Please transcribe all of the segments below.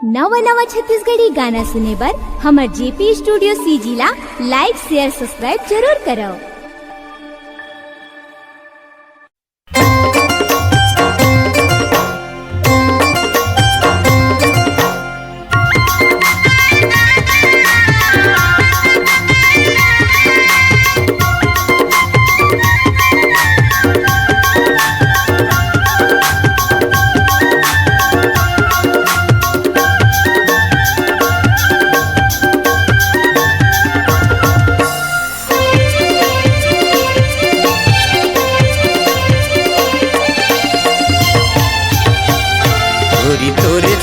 नवा नवा छत्तीसगढ़ी गाना सुने बर हमर जेपी स्टूडियो सीजी ला लाइक शेयर सब्सक्राइब जरूर करो।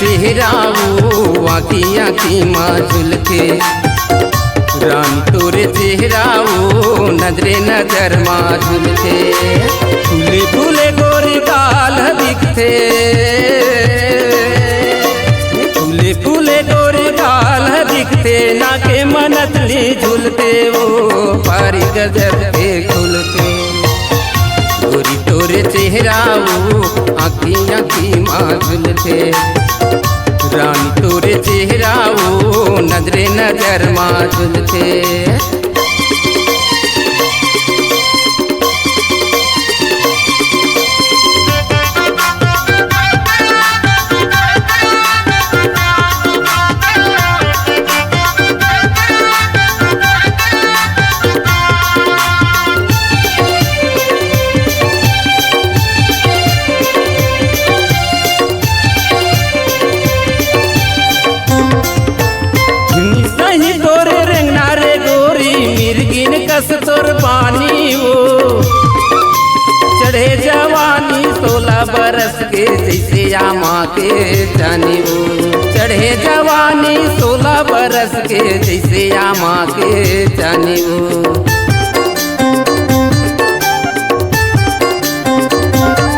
चेहराओ आखी आखी माजुल के रानी तोरे चेहराओ नजरे नजर माजुल के फूले फूले गोरे गाल दिखते फूले फूले गोरे गाल दिखते नाके मनतली झूलते वो पारी गजब के खुलते गोरी तोरे चेहराओ आखी आखी माजुल के रानी तोरे चेहराओ नजरे नजर माजुलते कस तोर पानी वो चढ़े जवानी 16 बरस के जैसे आमा के जानी वो चढ़े जवानी 16 बरस के जैसे आमा के जानी वो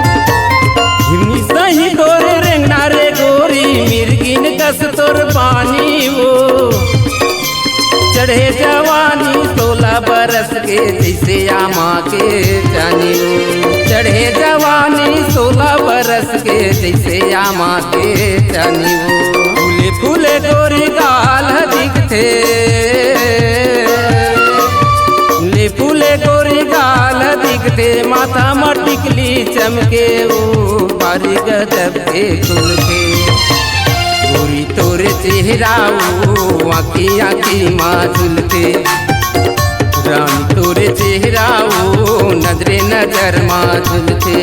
हिमनी सही गोरे रेंगना रे गोरी मिर्गिन कस तोर पानी वो चढ़े जवानी 16 बरस के जैसे आमा के जानी वो चढ़े जवानी 16 बरस के जैसे आमा के जानी वो फूले फूले गोरी गाल दिखते फूले फूले गोरी गाल दिखते माथा में टिकली चमके वो बारी गजब के खुलते गोरी तोरे चेहराओ आखी आखी माजुलते रानी तोरे चेहराओ नजरे नजर माजुलते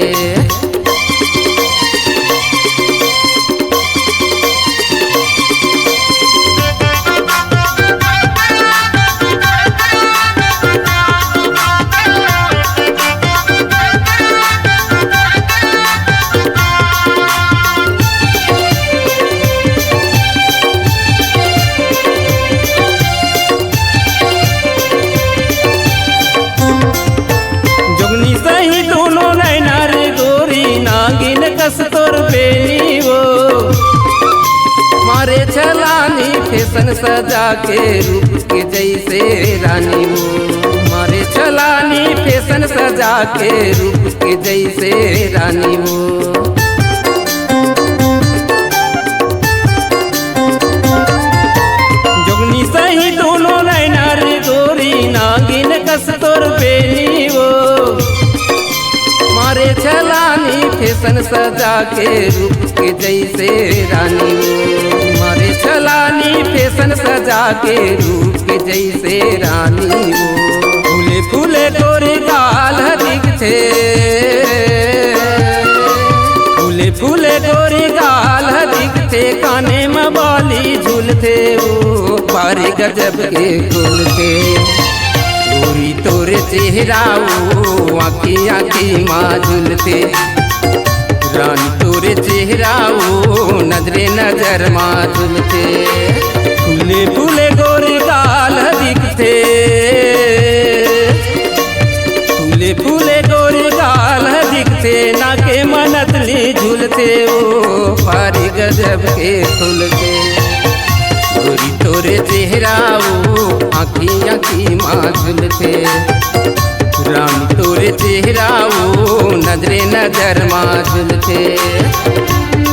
कस तोर बेनी वो मारे छलानी फैशन सजा के रूप के जैसे रानी वो मारे छलानी फैशन सजा के रूप के जैसे रानी वो जोगनी सही दोनों नैना रे गोरी नागिन कस तोर बेनी वो मारे छलानी फैशन सजा के रूप के जैसे रानी वो मारे छलानी फैशन सजा के रूप के जैसे रानी वो फूले फूले गोरे गाल दिखते फूले फूले गोरे गाल दिखते काने में बाली झूलते वो बारी गजब के खुलते गोरी तोरे चेहराओ आखी आखी माजुलते रानी तोरे चेहराओ नजरे नजर माजुलते फूले फूले गोरे गाल दिखते फूले फूले गोरे गाल दिखते नाके मनतली झूलते वो पारी गजब के खुलते गोरी तोरे चेहराओ आखी आखी माजुलते रानी तोरे चेहराओ नजरे नजर माजुलते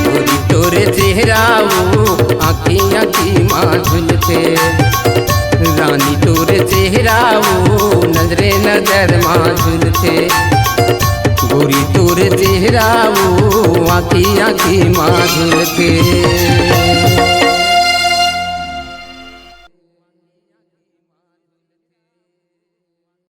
गोरी तोरे चेहराओ माँ झुलते। रानी तोर चेहरा वो नजरे नजर माँ झुलते। गोरी तोर चेहरा वो आँखी आँखी माँ झुलते।